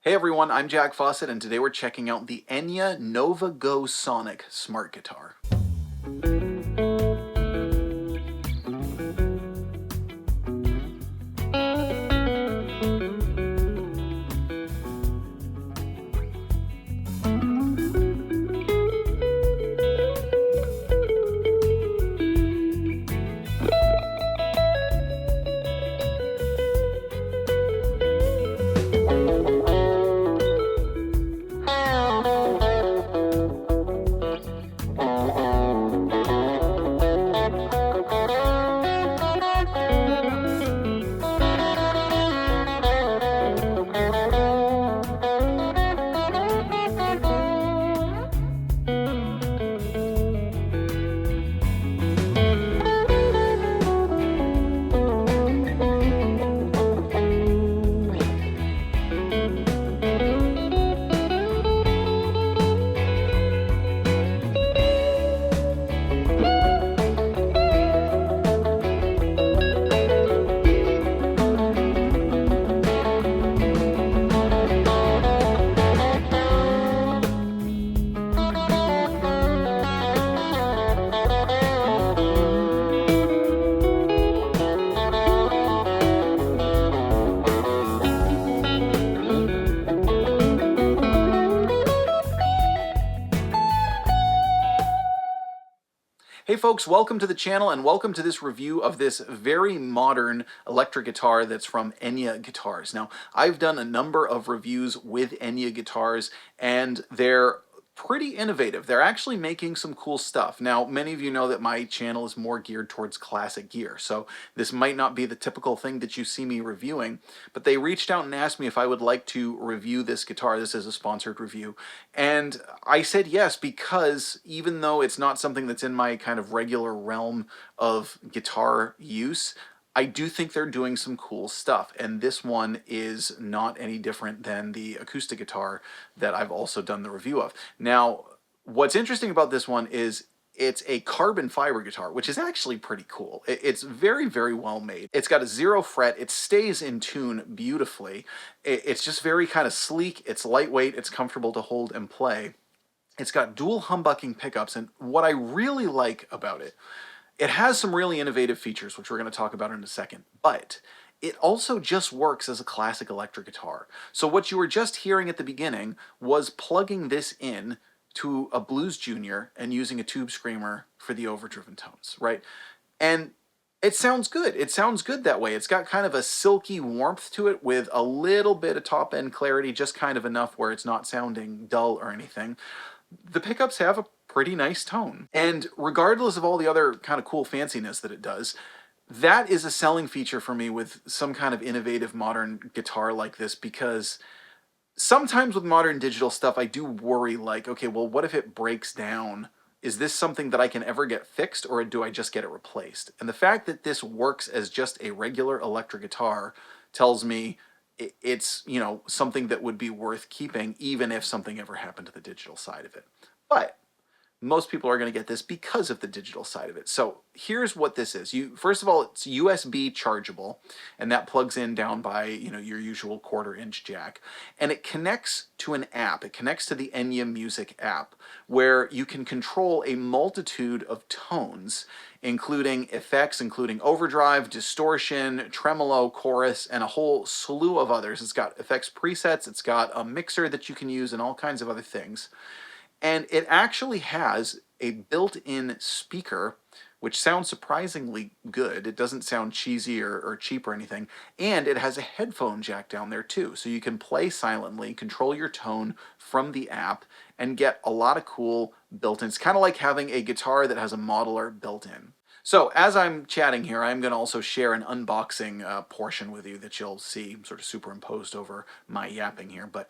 Hey everyone, I'm Jack Fossett, and today we're checking out the Enya Nova Go Sonic Smart Guitar. Hey folks, welcome to the channel and welcome to this review of this very modern electric guitar that's from Enya Guitars. Now, I've done a number of reviews with Enya guitars and they're pretty innovative. They're actually making some cool stuff. Now, many of you know that my channel is more geared towards classic gear, so this might not be the typical thing that you see me reviewing, but they reached out and asked me if I would like to review this guitar. This is a sponsored review, and I said yes, because even though it's not something that's in my kind of regular realm of guitar use, I do think they're doing some cool stuff, and this one is not any different than the acoustic guitar that I've also done the review of. Now, what's interesting about this one is it's a carbon fiber guitar, which is actually pretty cool. It's very, very well made. It's got a 0 fret. It stays in tune beautifully. It's just very kind of sleek. It's lightweight. It's comfortable to hold and play. It's got dual humbucking pickups, and what I really like about it, it has some really innovative features, which we're going to talk about in a second, but it also just works as a classic electric guitar. So what you were just hearing at the beginning was plugging this in to a Blues Junior and using a tube screamer for the overdriven tones, right? And it sounds good. It sounds good that way. It's got kind of a silky warmth to it with a little bit of top-end clarity, just kind of enough where it's not sounding dull or anything. The pickups have a pretty nice tone. And regardless of all the other kind of cool fanciness that it does, that is a selling feature for me with some kind of innovative modern guitar like this, because sometimes with modern digital stuff, I do worry like, okay, well, what if it breaks down? Is this something that I can ever get fixed, or do I just get it replaced? And the fact that this works as just a regular electric guitar tells me it's, you know, something that would be worth keeping even if something ever happened to the digital side of it. But most people are going to get this because of the digital side of it. So here's what this is. First of all, it's USB chargeable, and that plugs in down by, you know, your usual 1/4-inch jack. And it connects to an app. It connects to the Enya Music app, where you can control a multitude of tones, including effects, including overdrive, distortion, tremolo, chorus, and a whole slew of others. It's got effects presets, it's got a mixer that you can use, and all kinds of other things. And it actually has a built-in speaker, which sounds surprisingly good. It doesn't sound cheesy or cheap or anything. And it has a headphone jack down there too. So you can play silently, control your tone from the app, and get a lot of cool built-in. It's kind of like having a guitar that has a modeler built in. So as I'm chatting here, I'm going to also share an unboxing portion with you that you'll see sort of superimposed over my yapping here. But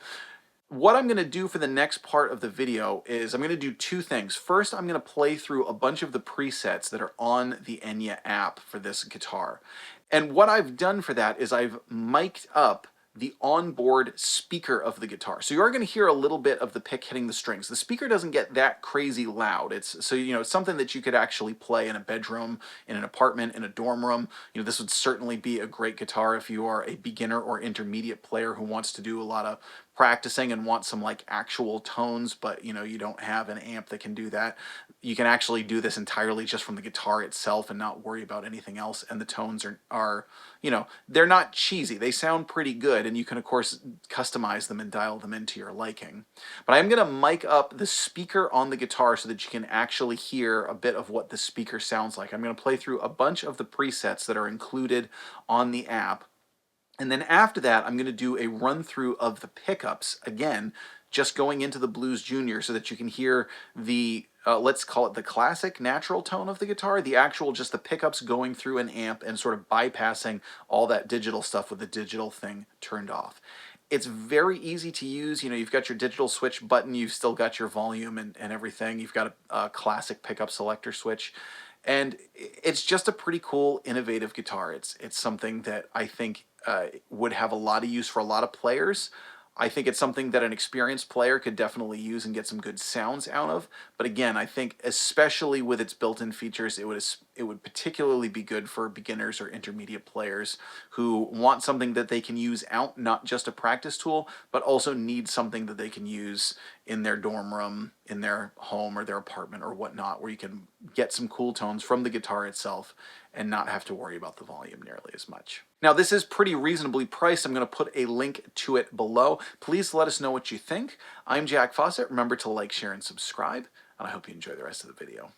what I'm going to do for the next part of the video is I'm going to do two things. First, I'm going to play through a bunch of the presets that are on the Enya app for this guitar. And what I've done for that is I've mic'd up the onboard speaker of the guitar. So you are going to hear a little bit of the pick hitting the strings. The speaker doesn't get that crazy loud. It's so, you know, it's something that you could actually play in a bedroom, in an apartment, in a dorm room. You know, this would certainly be a great guitar if you are a beginner or intermediate player who wants to do a lot of practicing and want some like actual tones, but you know, you don't have an amp that can do that. You can actually do this entirely just from the guitar itself and not worry about anything else. And the tones are, you know, they're not cheesy. They sound pretty good, and you can of course customize them and dial them into your liking. But I'm gonna mic up the speaker on the guitar so that you can actually hear a bit of what the speaker sounds like. I'm gonna play through a bunch of the presets that are included on the app. And then after that, I'm going to do a run through of the pickups, again, just going into the Blues Junior so that you can hear the, let's call it the classic natural tone of the guitar, the actual just the pickups going through an amp and sort of bypassing all that digital stuff with the digital thing turned off. It's very easy to use. You know, you've got your digital switch button, you've still got your volume and everything. You've got a classic pickup selector switch. And it's just a pretty cool, innovative guitar. It's something that I think would have a lot of use for a lot of players. I think it's something that an experienced player could definitely use and get some good sounds out of. But again, I think especially with its built-in features, it would particularly be good for beginners or intermediate players who want something that they can use out, not just a practice tool, but also need something that they can use in their dorm room, in their home or their apartment or whatnot, where you can get some cool tones from the guitar itself and not have to worry about the volume nearly as much. Now, this is pretty reasonably priced. I'm going to put a link to it below. Please let us know what you think. I'm Jack Fossett. Remember to like, share, and subscribe, and I hope you enjoy the rest of the video.